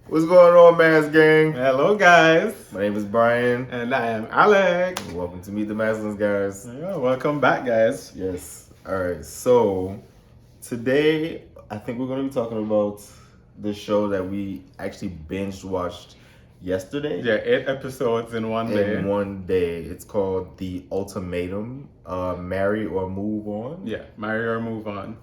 What's going on, Mass Gang? Hello, guys. My name is Brian. And I am Alex. Welcome to Meet the Maslins, guys. Yeah, welcome back, guys. Yes. All right. So today, I think we're going to be talking about the show that we actually binge watched yesterday. Yeah, 8 episodes in one day. In one day. It's called The Ultimatum. Marry or Move On. Yeah, marry or move on.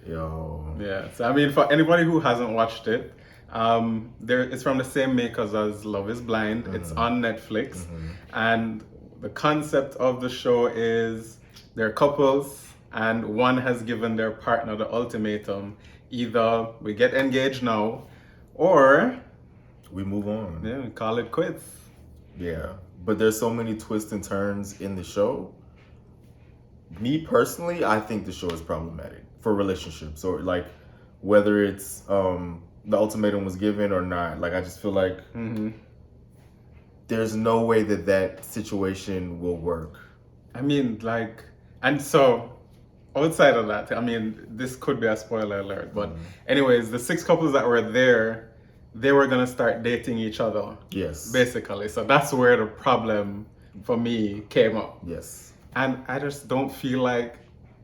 Yo. Yeah. So I mean, for anybody who hasn't watched it, it's from the same makers as Love is Blind. It's on Netflix, and the concept of the show is they're couples, and one has given their partner the ultimatum: either we get engaged now, or we move on. Yeah, we call it quits. Yeah, but there's so many twists and turns in the show. Me personally, I think the show is problematic for relationships, or like whether it's the ultimatum was given or not. Like, I just feel like there's no way that situation will work. I mean, like, and so outside of that, I mean, this could be a spoiler alert, but anyways, the 6 couples that were there, they were gonna start dating each other. Yes. Basically. So that's where the problem for me came up. Yes. And I just don't feel like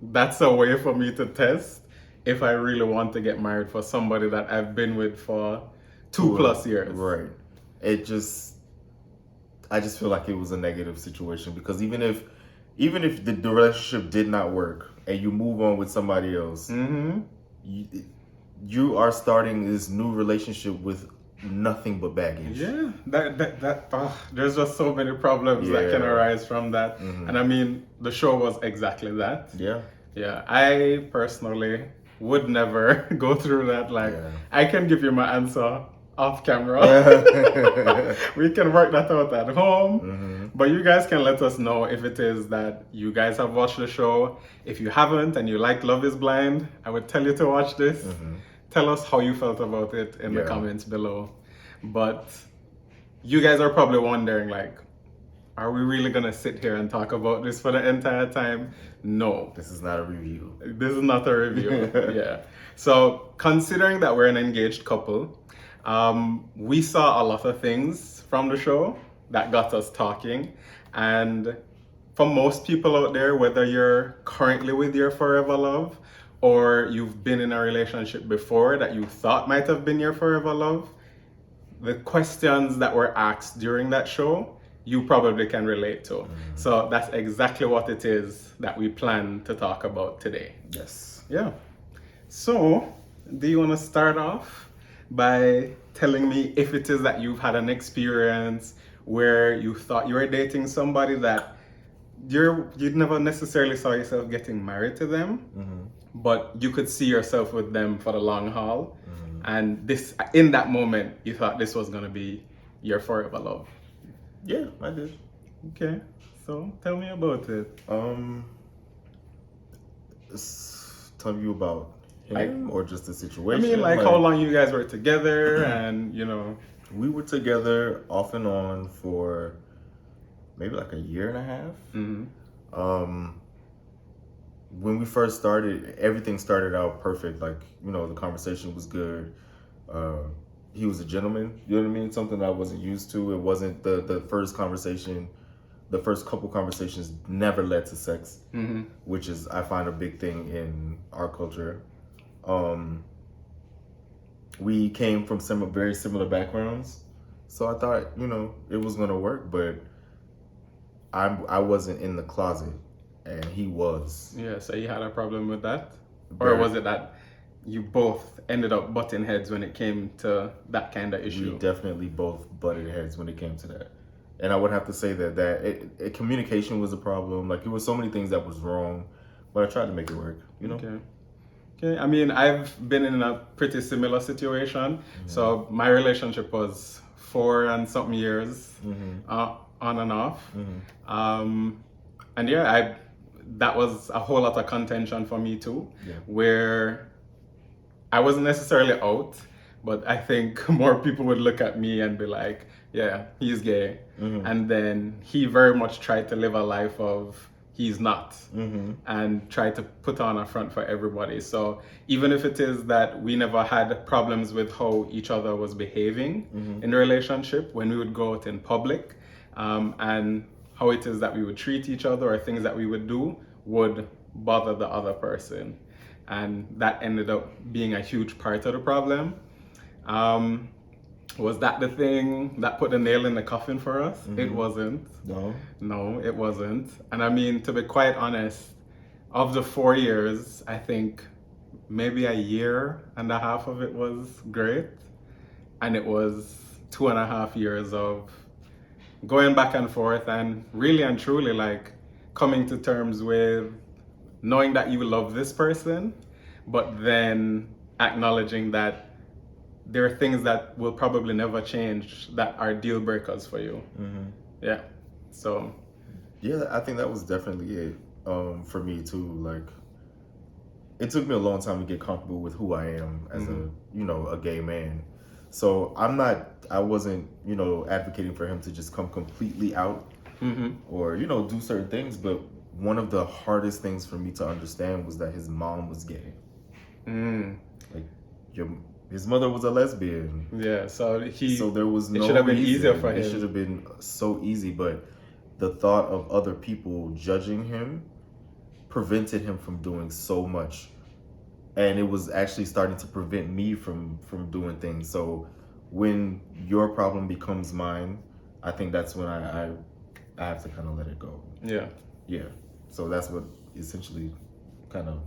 that's a way for me to test if I really want to get married for somebody that I've been with for 2+ years. Right. I just feel like it was a negative situation, because even if the relationship did not work and you move on with somebody else, you are starting this new relationship with nothing but baggage. Yeah, there's just so many problems that can arise from that. And I mean, the show was exactly that. Yeah. Yeah, I personally would never go through that. Like, I can give you my answer off camera. We can work that out at home. But you guys can let us know if it is that you guys have watched the show. If you haven't and you like Love is Blind, I would tell you to watch this. Tell us how you felt about it in the comments below. But you guys are probably wondering, like, are we really gonna sit here and talk about this for the entire time? No. This is not a review. This is not a review. Yeah. So considering that we're an engaged couple, we saw a lot of things from the show that got us talking. And for most people out there, whether you're currently with your forever love or you've been in a relationship before that you thought might have been your forever love, the questions that were asked during that show, you probably can relate to. So that's exactly what it is that we plan to talk about today. Yes. Yeah. So, do you want to start off by telling me if it is that you've had an experience where you thought you were dating somebody that you'd never necessarily saw yourself getting married to them, but you could see yourself with them for the long haul, and in that moment you thought this was going to be your forever love? Yeah, I did. Okay, so tell me about it. Tell you about him or just the situation? I mean, like how long you guys were together, and you know. We were together off and on for maybe like a year and a half. When we first started, everything started out perfect. Like, you know, the conversation was good. He was a gentleman, you know what I mean? Something I wasn't used to. It wasn't the first conversation. The first couple conversations never led to sex, which is, I find, a big thing in our culture. We came from very similar backgrounds, so I thought, you know, it was gonna work, but I wasn't in the closet, and he was. Yeah, so you had a problem with that? Or was it that you both ended up butting heads when it came to that kind of issue? We definitely both butted heads when it came to that. And I would have to say that communication was a problem. Like, it was so many things that was wrong, but I tried to make it work, you know? Okay. I mean, I've been in a pretty similar situation. So my relationship was 4 and something years. on and off. And yeah, that was a whole lot of contention for me too, where I wasn't necessarily out, but I think more people would look at me and be like, yeah, he's gay. And then he very much tried to live a life of he's not, and tried to put on a front for everybody. So even if it is that we never had problems with how each other was behaving in the relationship, when we would go out in public, and how it is that we would treat each other or things that we would do would bother the other person. And that ended up being a huge part of the problem. Was that the thing that put the nail in the coffin for us? It wasn't. No, it wasn't. And I mean, to be quite honest, of the 4 years, I think maybe a year and a half of it was great. And it was 2.5 years of going back and forth and really and truly like coming to terms with knowing that you love this person, but then acknowledging that there are things that will probably never change that are deal breakers for you. Yeah. So. Yeah, I think that was definitely it for me too. Like, it took me a long time to get comfortable with who I am as a gay man. So I wasn't, advocating for him to just come completely out or, do certain things. But one of the hardest things for me to understand was that his mom was gay. Like, his mother was a lesbian. Yeah, so there was no it should have been reason. Easier for him. It should have been so easy, but the thought of other people judging him prevented him from doing so much. And it was actually starting to prevent me from doing things. So when your problem becomes mine, I think that's when I have to kind of let it go. Yeah. Yeah. So that's what essentially kind of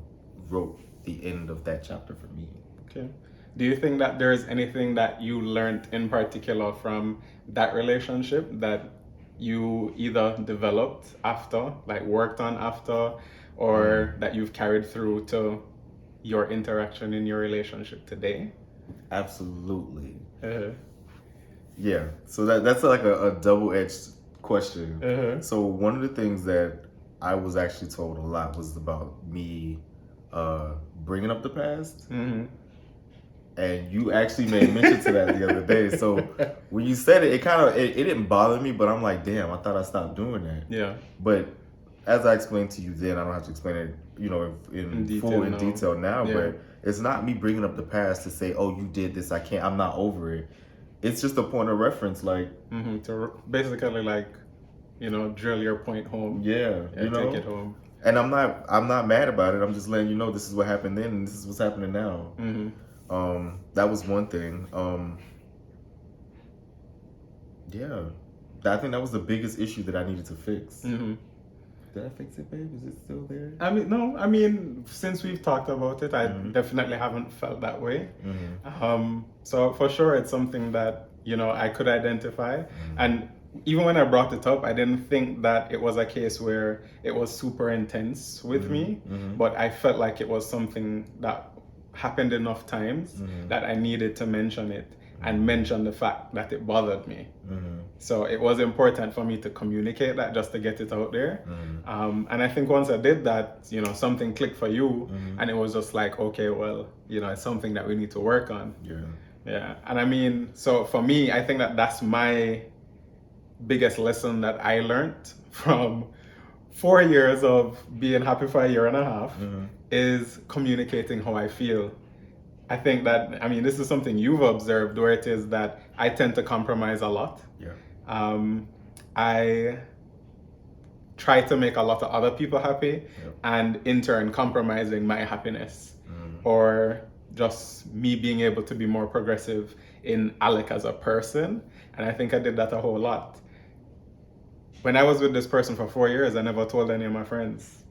wrote the end of that chapter for me. Okay. Do you think that there's anything that you learned in particular from that relationship that you either developed after, like worked on after, or that you've carried through to your interaction in your relationship today? Absolutely. Yeah. So that's like a double-edged question. So one of the things that I was actually told a lot was about me bringing up the past. And you actually made mention to that the other day. So when you said it, it didn't bother me, but I'm like, damn, I thought I stopped doing that. Yeah. But as I explained to you then, I don't have to explain it, in detail now. Yeah. But it's not me bringing up the past to say, oh, you did this, I'm not over it. It's just a point of reference, like to basically like, drill your point home. Yeah, take it home. And I'm not mad about it. I'm just letting you know this is what happened then, and this is what's happening now. That was one thing. Yeah, I think that was the biggest issue that I needed to fix. Did I fix it, babe? Is it still there? No. Since we've talked about it, I definitely haven't felt that way. So for sure, it's something that I could identify. And even when I brought it up, I didn't think that it was a case where it was super intense with me, but I felt like it was something that happened enough times that I needed to mention it and mention the fact that it bothered me. So it was important for me to communicate that, just to get it out there. And I think once I did that, something clicked for you, and it was just like, okay, well, it's something that we need to work on. Yeah. And so for me, I think that that's my biggest lesson that I learned from 4 years of being happy for a year and a half is communicating how I feel. I think that, this is something you've observed, where it is that I tend to compromise a lot. I try to make a lot of other people happy, and in turn compromising my happiness, or just me being able to be more progressive in Alec as a person. And I think I did that a whole lot. When I was with this person for 4 years, I never told any of my friends.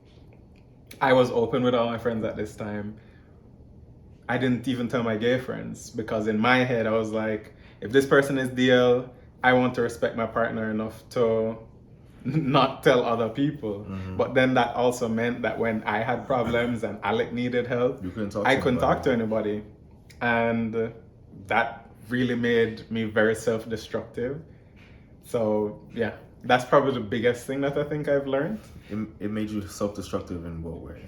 I was open with all my friends at this time. I didn't even tell my gay friends, because in my head I was like, if this person is DL, I want to respect my partner enough to not tell other people. But then that also meant that when I had problems and Alec needed help, I couldn't talk to anybody. And that really made me very self-destructive. So yeah, That's probably the biggest thing that I think I've learned. It made you self-destructive in what way?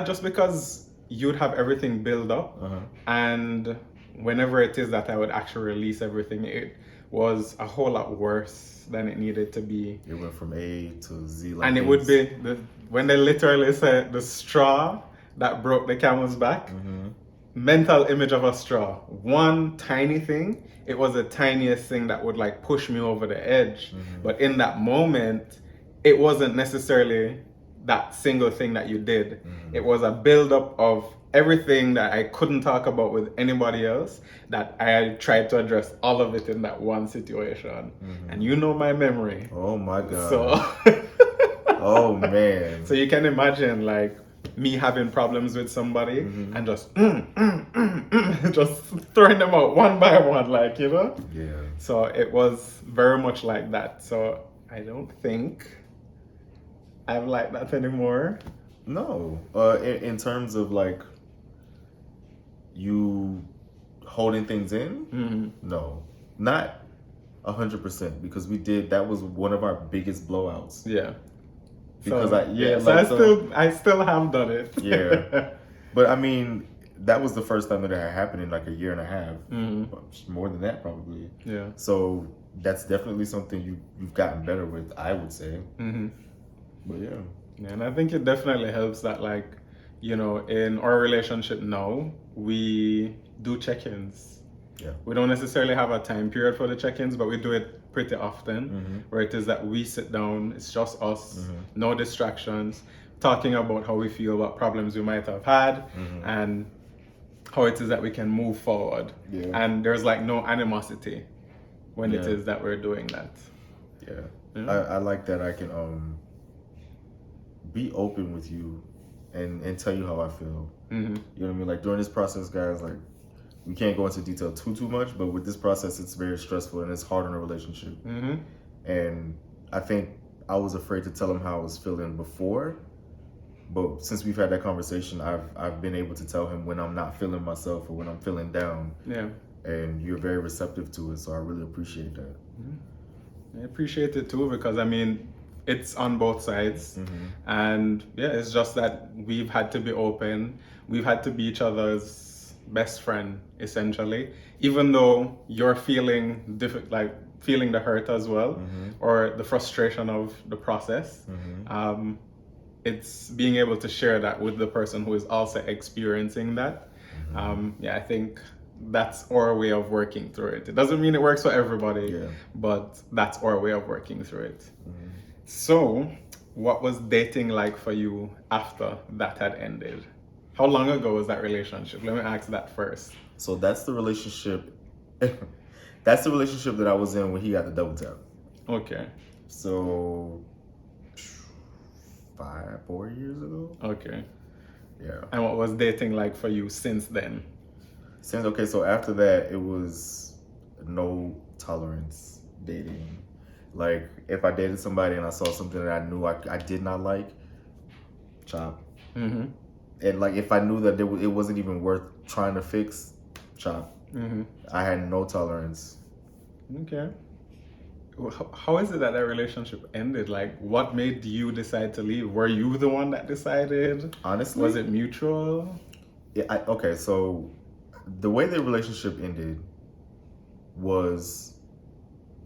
Just because you'd have everything build up, and whenever it is that I would actually release everything, it was a whole lot worse than it needed to be. It went from A to Z. Like and it would be when they literally said the straw that broke the camel's back. Mental image of a straw, one tiny thing, it was the tiniest thing that would like push me over the edge. But in that moment, it wasn't necessarily that single thing that you did. It was a buildup of everything that I couldn't talk about with anybody else, that I tried to address all of it in that one situation. And you know my memory. Oh my God. So oh man. So you can imagine like me having problems with somebody and just just throwing them out one by one, like, you know? Yeah. So it was very much like that. So I don't think I'm like that anymore. No. In terms of like you holding things in, no, not 100%, because that was one of our biggest blowouts. Yeah. Because so I still have done it. Yeah. But I mean, that was the first time that it had happened in like a year and a half. More than that, probably. Yeah. So that's definitely something you've gotten better with, I would say. But yeah. And I think it definitely helps that, like, you know, in our relationship now, we do check-ins. Yeah. We don't necessarily have a time period for the check-ins, but we do it pretty often, where it is that we sit down, it's just us, no distractions, talking about how we feel, what problems we might have had, and how it is that we can move forward. Yeah. And there's like no animosity when it is that we're doing that. Yeah. I like that I can be open with you and tell you how I feel. You know what I mean? Like during this process, guys, like, we can't go into detail too much, but with this process, it's very stressful and it's hard on a relationship. And I think I was afraid to tell him how I was feeling before, but since we've had that conversation, I've been able to tell him when I'm not feeling myself or when I'm feeling down. Yeah. And you're very receptive to it, so I really appreciate that. I appreciate it too, because I mean, it's on both sides. And yeah, it's just that we've had to be open. We've had to be each other's best friend, essentially, even though you're feeling like feeling the hurt as well, or the frustration of the process. It's being able to share that with the person who is also experiencing that. Yeah, I think that's our way of working through it. It doesn't mean it works for everybody, but that's our way of working through it. So what was dating like for you after that had ended? How long ago was that relationship? Let me ask that first. So that's the relationship. That's the relationship that I was in when he got the double tap. Okay. So 4 years ago. Okay. Yeah. And what was dating like for you since then? So after that, it was no tolerance dating. Like if I dated somebody and I saw something that I knew I did not like, chop. And like if I knew that it wasn't even worth trying to fix, chop. I had no tolerance. Okay. How is it that relationship ended? Like, what made you decide to leave? Were you the one that decided? Honestly, was it mutual? Yeah. Okay. So the way the relationship ended was,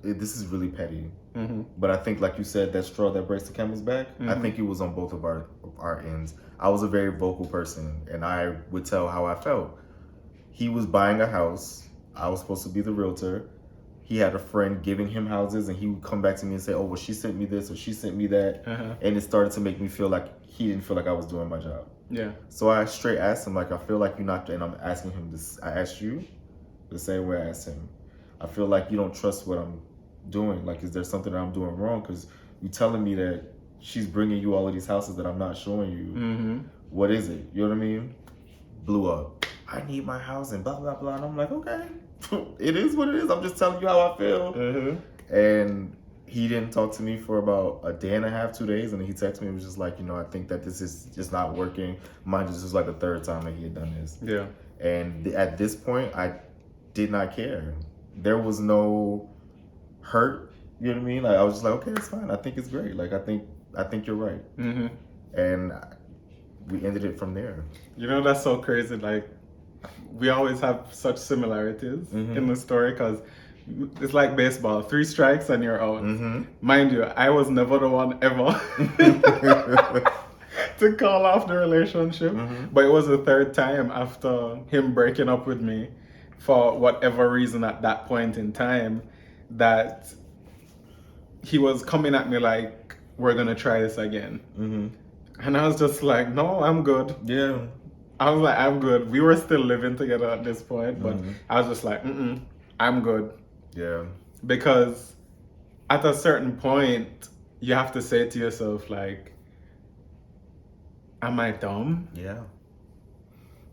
this is really petty, but I think, like you said, that straw that breaks the camel's back. I think it was on both of our ends. I was a very vocal person, and I would tell how I felt. He was buying a house. I was supposed to be the realtor. He had a friend giving him houses, and he would come back to me and say, "Oh, well, she sent me this or she sent me that," and it started to make me feel like he didn't feel like I was doing my job. Yeah. So I straight asked him, like, I feel like you're not, and I'm asking him this. I asked you the same way I asked him. I feel like you don't trust what I'm doing. Like, is there something that I'm doing wrong? Because you're telling me that she's bringing you all of these houses that I'm not showing you. What is it? You know what I mean? Blew up. I need my house and blah, blah, blah. And I'm like, okay, it is what it is. I'm just telling you how I feel. And he didn't talk to me for about a day and a half, 2 days. And then he texted me. It was just like, I think that this is just not working. Mind you, this was like the third time that he had done this. Yeah. And at this point, I did not care. There was no hurt You know what I mean? Like I was just like, okay, it's fine. I think it's great. Like I think you're right. And we ended it from there. You know, that's so crazy. Like, we always have such similarities in the story because it's like baseball, 3 strikes and you're out. Mind you, I was never the one ever to call off the relationship, but it was the 3rd time after him breaking up with me for whatever reason at that point in time that he was coming at me like, we're gonna try this again. And I was just like, no, I'm good. Yeah. I was like, I'm good. We were still living together at this point, but I was just like, I'm good. Yeah. Because at a certain point, you have to say to yourself, like, am I dumb? Yeah.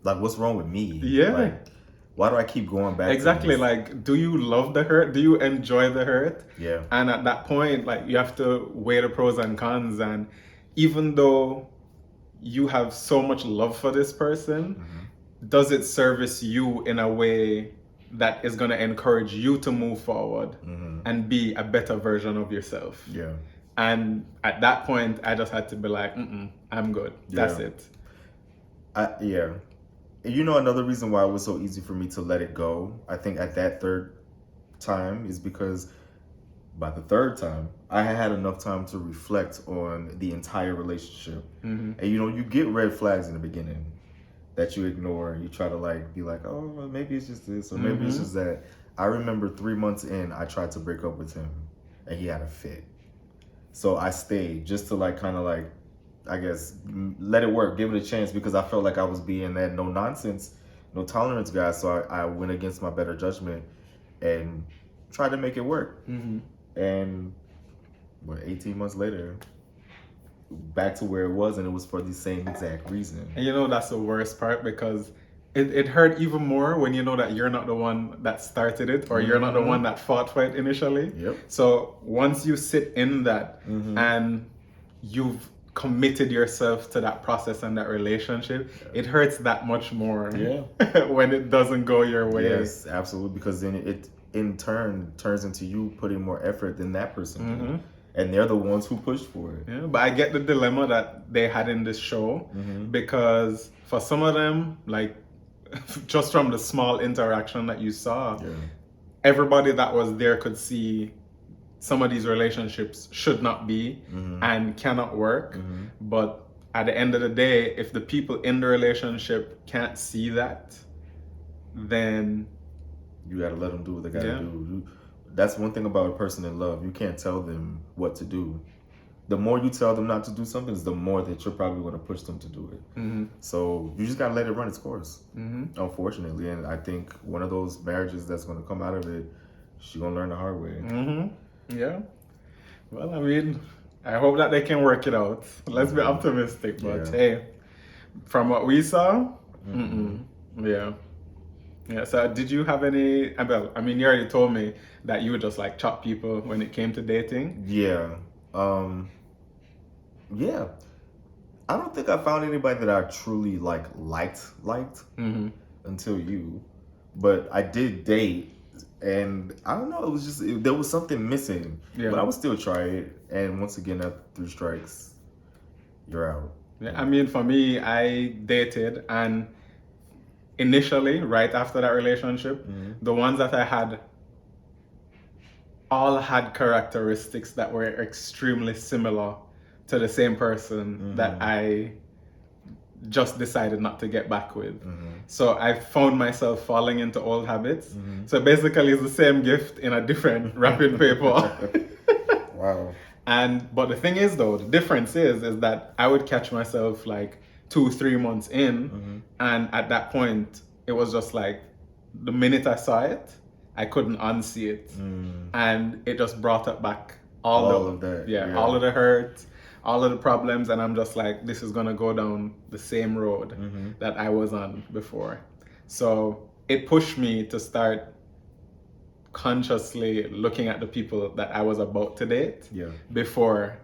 Like, what's wrong with me? Yeah. Like, why do I keep going back? Exactly. To this? Like, do you love the hurt? Do you enjoy the hurt? Yeah. And at that point, like, you have to weigh the pros and cons. And even though you have so much love for this person, does it service you in a way that is going to encourage you to move forward and be a better version of yourself? Yeah. And at that point, I just had to be like, I'm good. That's it. Yeah. You know, another reason why it was so easy for me to let it go, I think at that 3rd time, is because by the 3rd time, I had enough time to reflect on the entire relationship. And you know, you get red flags in the beginning that you ignore. You try to like be like, oh, maybe it's just this, or maybe it's just that. I remember 3 months in, I tried to break up with him and he had a fit. So I stayed just to like kind of like, I guess, let it work, give it a chance, because I felt like I was being that no nonsense, no tolerance guy. So I went against my better judgment and tried to make it work. And 18 months later, back to where it was, and it was for the same exact reason. And you know, that's the worst part, because it hurt even more when you know that you're not the one that started it, or you're not the one that fought for it initially. So once you sit in that and you've committed yourself to that process and that relationship, it hurts that much more when it doesn't go your way. Yes, absolutely, because then it in turn turns into you putting more effort than that person did. And they're the ones who pushed for it. Yeah, but I get the dilemma that they had in this show, because for some of them, like, just from the small interaction that you saw, everybody that was there could see some of these relationships should not be and cannot work. But at the end of the day, if the people in the relationship can't see that, then you got to let them do what they got to do. That's one thing about a person in love. You can't tell them what to do. The more you tell them not to do something, is the more that you're probably going to push them to do it. So you just got to let it run its course, unfortunately. And I think one of those marriages that's going to come out of it, she's going to learn the hard way. Yeah. Well, I mean, I hope that they can work it out. Let's be optimistic. But hey, from what we saw, yeah. So did you have any, well, I mean, you already told me that you would just like chop people when it came to dating. Yeah. Yeah. I don't think I found anybody that I truly liked until you. But I did date, and I don't know, it was just, there was something missing. But I would still try it. And once again, after 3 strikes, you're out. Yeah, I mean, for me, I dated, and initially, right after that relationship, the ones that I had all had characteristics that were extremely similar to the same person that I just decided not to get back with. So I found myself falling into old habits. So basically, it's the same gift in a different wrapping paper. Wow. But the thing is, though, the difference is that I would catch myself like 2-3 months in, and at that point, it was just like the minute I saw it, I couldn't unsee it, and it just brought up back all of that, all of the hurt, all of the problems, and I'm just like, this is gonna go down the same road that I was on before. So it pushed me to start consciously looking at the people that I was about to date before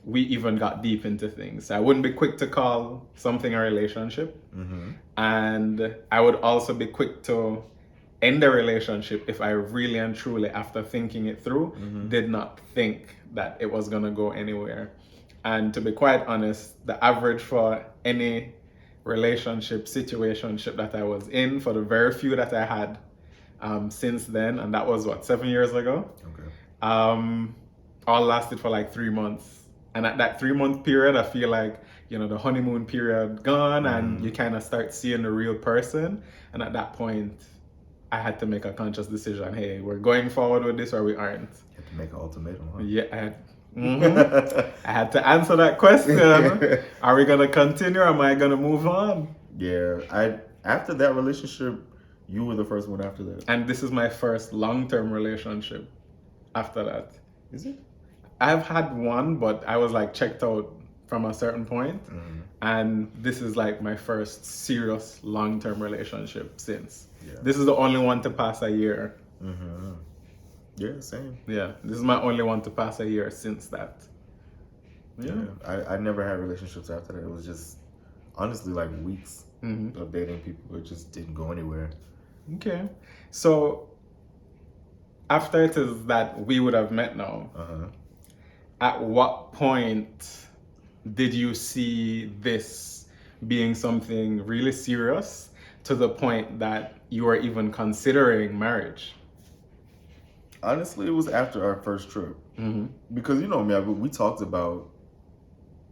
we even got deep into things. I wouldn't be quick to call something a relationship, and I would also be quick to end the relationship if I really and truly, after thinking it through, did not think that it was gonna go anywhere. And to be quite honest, the average for any relationship, situationship that I was in, for the very few that I had since then, and that was 7 years ago, all lasted for like 3 months. And at that 3-month period, I feel like, the honeymoon period gone, and you kind of start seeing the real person. And at that point, I had to make a conscious decision. Hey, we're going forward with this or we aren't. You had to make an ultimatum, huh? Yeah, I had to answer that question. Are we gonna continue or am I gonna move on? Yeah, after that relationship, you were the first one after that. And this is my first long-term relationship after that. Is it? I've had one, but I was like checked out from a certain point. And this is like my first serious long-term relationship since. Yeah. This is the only one to pass a year. Yeah, same. Yeah, this is my only one to pass a year since that. Yeah. I never had relationships after that. It was just, honestly, like weeks of dating people. It just didn't go anywhere. Okay. So, after it is that we would have met now, at what point did you see this being something really serious to the point that you were even considering marriage? Honestly, it was after our first trip. Because me, we talked about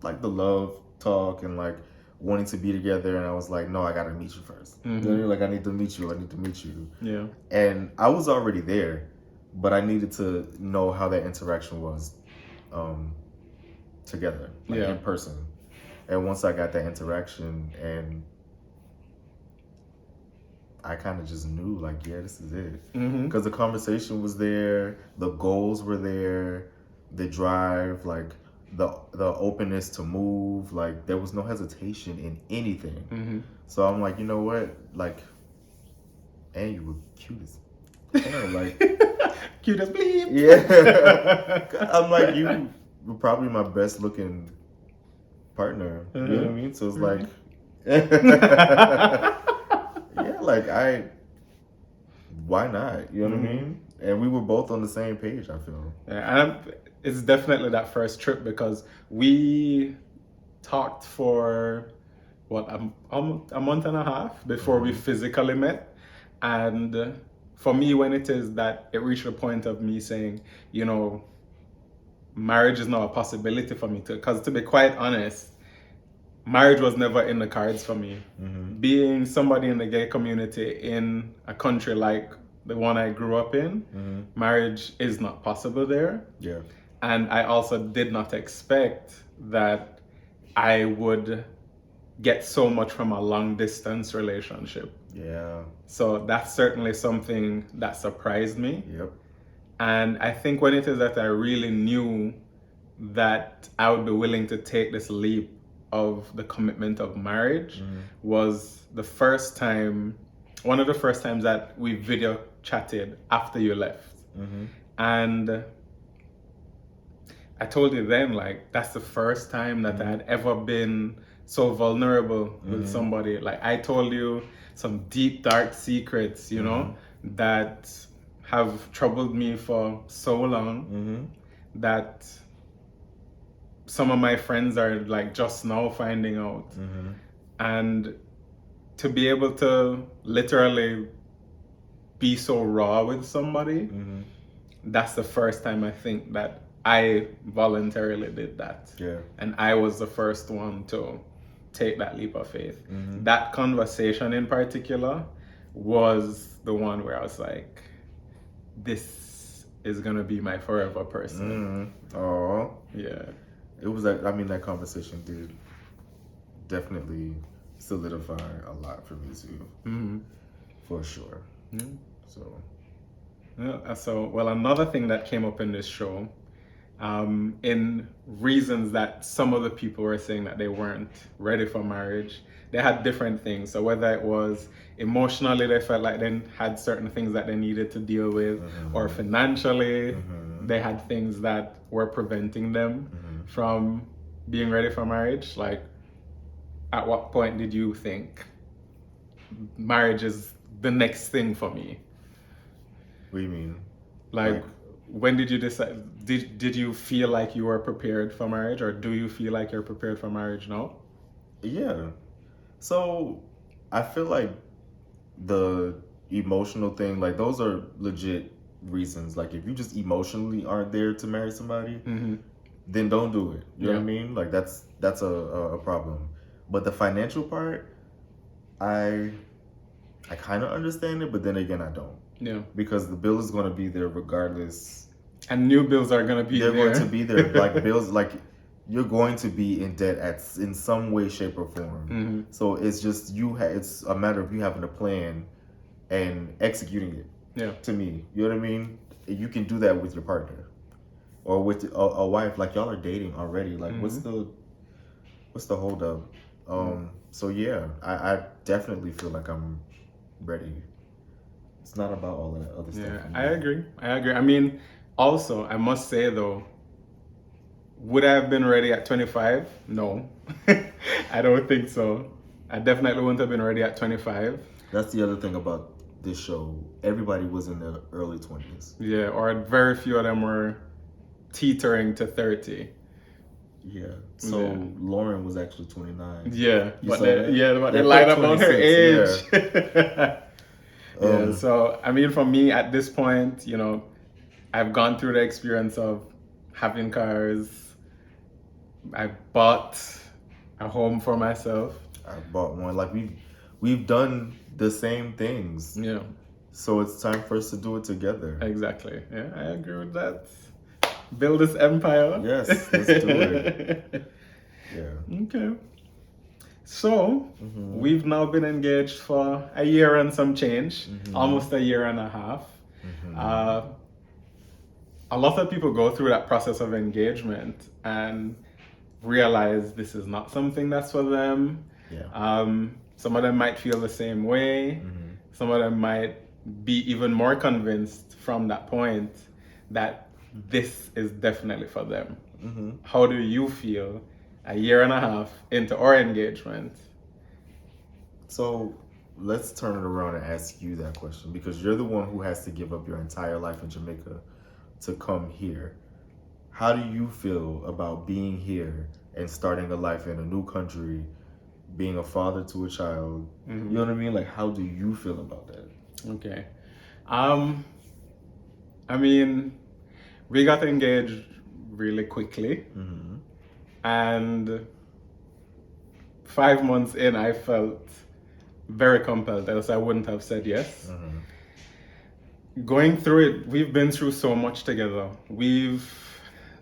like the love talk and like wanting to be together, and I was like, no, I gotta meet you first. Like, I need to meet you. Yeah. And I was already there, but I needed to know how that interaction was together, like in person. And once I got that interaction, and I kind of just knew, like, yeah, this is it. Because the conversation was there, the goals were there, the drive, like the openness to move, like there was no hesitation in anything. So I'm like, you know what, like, and you were cute as hell, like cute as bleep. Yeah. I'm like, you were probably my best looking partner. You know what I mean? So it's like, yeah, like why not? You know what I mean? And we were both on the same page, I feel. Yeah, and it's definitely that first trip because we talked for a month and a half before we physically met. And for me, when it is that it reached the point of me saying, marriage is not a possibility for me because to be quite honest, marriage was never in the cards for me. Being somebody in the gay community in a country like the one I grew up in, marriage is not possible there. Yeah. And I also did not expect that I would get so much from a long distance relationship. Yeah. So that's certainly something that surprised me. Yep. And I think when it is that I really knew that I would be willing to take this leap of the commitment of marriage was one of the first times that we video chatted after you left. And I told you then, like, that's the first time that I had ever been so vulnerable with somebody. Like, I told you some deep, dark secrets, that have troubled me for so long that some of my friends are like just now finding out. And to be able to literally be so raw with somebody, that's the first time I think that I voluntarily did that. Yeah. And I was the first one to take that leap of faith. That conversation in particular was the one where I was like, this is gonna be my forever person. Oh. Yeah. It was that conversation did definitely solidify a lot for me too. For sure. So. Yeah, well, another thing that came up in this show, in reasons that some of the people were saying that they weren't ready for marriage, they had different things. So whether it was emotionally, they felt like they had certain things that they needed to deal with, or financially, they had things that were preventing them from being ready for marriage. Like, at what point did you think marriage is the next thing for me? What do you mean? Like, when did you decide? Did you feel like you were prepared for marriage, or do you feel like you're prepared for marriage now? Yeah. So I feel like the emotional thing, like those are legit reasons. Like if you just emotionally aren't there to marry somebody, then don't do it. You know what I mean? Like that's a problem. But the financial part, I kind of understand it, but then again, I don't. Yeah. Because the bill is going to be there regardless. And new bills are going to be there. They're going to be there. Like bills, like you're going to be in debt in some way, shape, or form. So it's just it's a matter of you having a plan and executing it. Yeah. To me, you know what I mean? You can do that with your partner or with a wife. Like y'all are dating already. Like what's the hold up? So yeah, I definitely feel like I'm ready. It's not about all that other stuff. Yeah, I agree. I mean, also, I must say though, would I have been ready at 25? No, I don't think so. I definitely wouldn't have been ready at 25. That's the other thing about this show. Everybody was in their early 20s. Yeah, or very few of them were teetering to 30. Yeah. So Lauren was actually 29. Yeah, but they lied about her age. Yeah. So I mean, for me at this point, you know, I've gone through the experience of having cars. I bought a home for myself. I bought one. Like we've done the same things. Yeah. So it's time for us to do it together. Exactly. Yeah, I agree with that. Build this empire. Yes, let's do it. Yeah. Okay. So we've now been engaged for a year and some change, almost a year and a half. A lot of people go through that process of engagement and realize this is not something that's for them. Yeah. Some of them might feel the same way. Some of them might be even more convinced from that point that this is definitely for them. How do you feel a year and a half into our engagement? So let's turn it around and ask you that question, because you're the one who has to give up your entire life in Jamaica to come here. How do you feel about being here and starting a life in a new country, being a father to a child? You know what I mean? Like, how do you feel about that? Okay. I mean, we got engaged really quickly. And 5 months in, I felt very compelled, else I wouldn't have said yes. Going through it, we've been through so much together. We've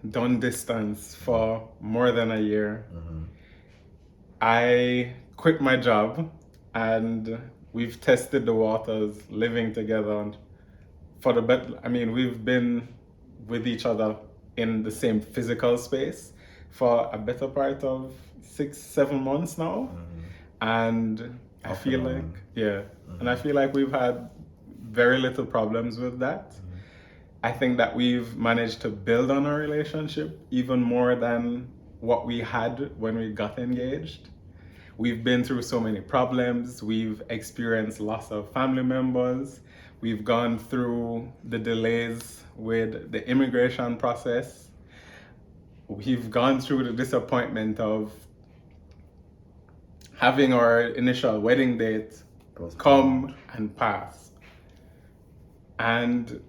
done distance for more than a year. I quit my job and we've tested the waters living together. And for the better, I mean, we've been with each other in the same physical space for a better part of 6-7 months now. And I feel like, and I feel like we've had very little problems with that. I think that we've managed to build on our relationship even more than what we had when we got engaged. We've been through so many problems. We've experienced loss of family members. We've gone through the delays with the immigration process. We've gone through the disappointment of having our initial wedding date come and pass. And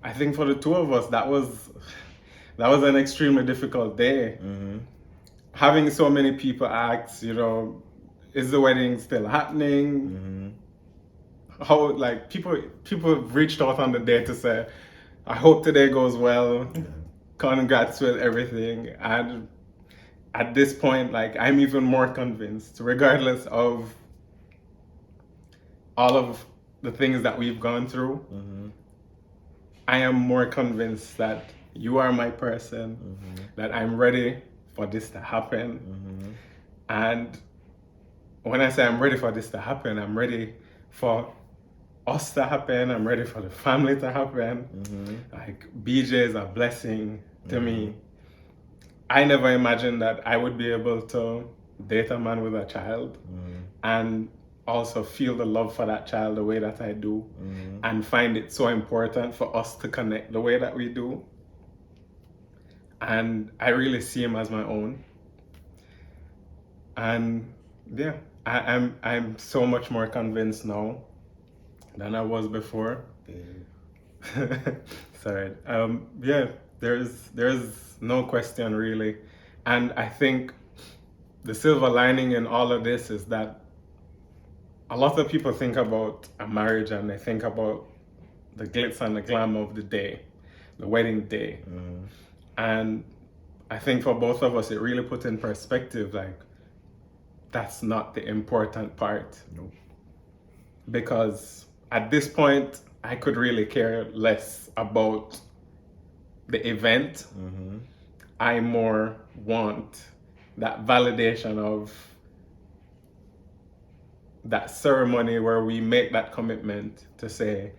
I think for the two of us, that was an extremely difficult day. Having so many people ask, you know, is the wedding still happening? How, like, people reached out on the day to say, I hope today goes well. Congrats with everything. And at this point, like, I'm even more convinced, regardless of all of the things that we've gone through, I am more convinced that you are my person, that I'm ready for this to happen. And when I say I'm ready for this to happen, I'm ready for us to happen. I'm ready for the family to happen. Like, BJ is a blessing to me. I never imagined that I would be able to date a man with a child. And also feel the love for that child the way that I do, and find it so important for us to connect the way that we do. And I really see him as my own. And yeah, I'm so much more convinced now than I was before. Sorry. Yeah, there's no question really. And I think the silver lining in all of this is that a lot of people think about a marriage and they think about the glitz and the glam of the day, the wedding day. And I think for both of us, it really put in perspective, like, that's not the important part. Nope. Because at this point, I could really care less about the event. I more want that validation of that ceremony where we make that commitment to say,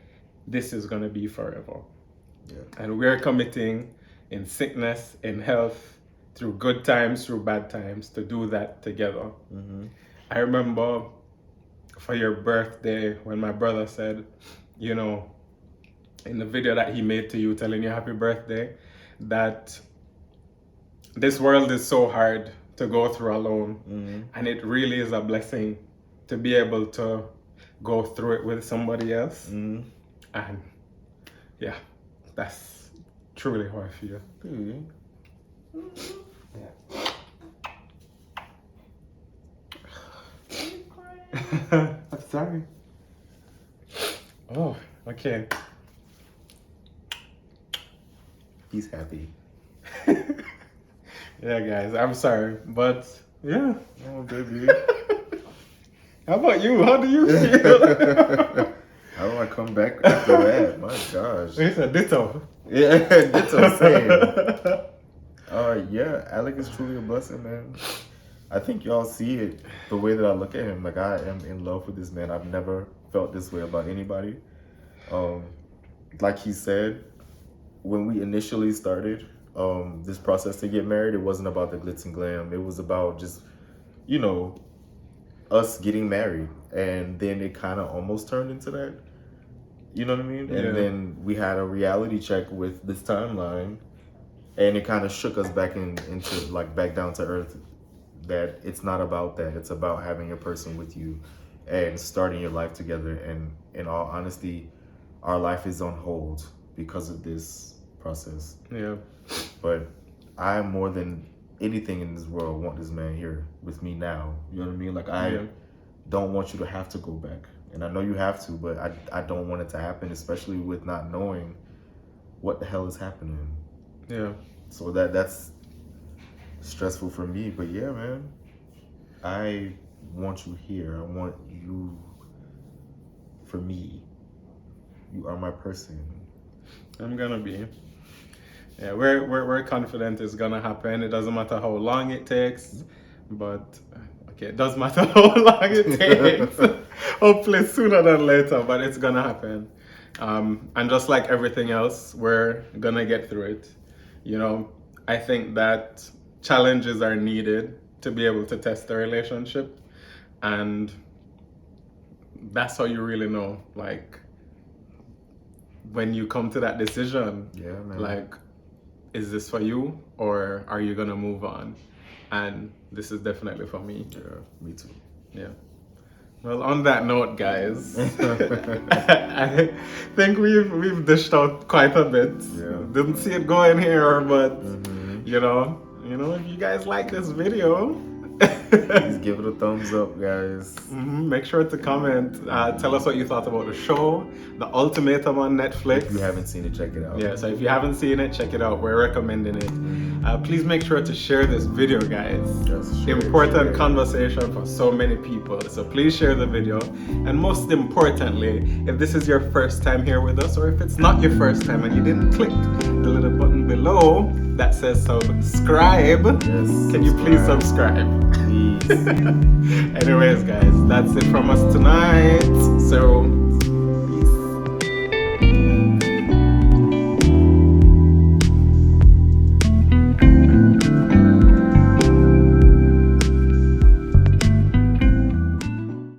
this is going to be forever. Yeah. And we're committing in sickness, in health, through good times, through bad times, to do that together. I remember for your birthday when my brother said, you know, in the video that he made to you telling you happy birthday, that this world is so hard to go through alone. And it really is a blessing to be able to go through it with somebody else. And yeah, that's truly how I feel. I'm sorry. Oh, okay. He's happy. Yeah, guys, I'm sorry, but yeah. Oh, baby. How about you? How do you feel? How do I come back after that? My gosh. It's a ditto. Yeah, ditto, same. Yeah, Alec is truly a blessing, man. I think y'all see it the way that I look at him. Like, I am in love with this man. I've never felt this way about anybody. Like he said, when we initially started this process to get married, it wasn't about the glitz and glam. It was about just, you know, us getting married. And then it kind of almost turned into that. You know what I mean? Yeah. And then we had a reality check with this timeline. And it kind of shook us back into like back down to earth, that it's not about that. It's about having a person with you and starting your life together. And in all honesty, our life is on hold because of this process. Yeah. But I, more than anything in this world, want this man here with me now. You know what I mean? Like, I don't want you to have to go back. And I know you have to, but I don't want it to happen, especially with not knowing what the hell is happening. Yeah. So that's stressful for me. But yeah, man, I want you here. I want you for me. You are my person. I'm gonna be. Yeah, we're confident it's gonna happen. It doesn't matter how long it takes, but okay, it does matter how long it takes. Hopefully sooner than later, but it's gonna happen. And just like everything else, we're gonna get through it. You know, I think that challenges are needed to be able to test the relationship, and that's how you really know, like, when you come to that decision, Yeah, man. like, is this for you or are you gonna move on? And this is definitely for me. Yeah, me too. Yeah. Well, on that note, guys, I think we've dished out quite a bit. Yeah. Didn't see it going here, but you know, if you guys like this video, please give it a thumbs up, guys. Make sure to comment. Tell us what you thought about the show, The Ultimatum on Netflix. If you haven't seen it, check it out. Yeah, so if you haven't seen it, check it out. We're recommending it. Please make sure to share this video, guys. Yes, share, Important share. conversation for so many people. So please share the video. And most importantly, if this is your first time here with us, or if it's not your first time and you didn't click the little button below that says subscribe, can you please subscribe? Please. Anyways, guys, that's it from us tonight. So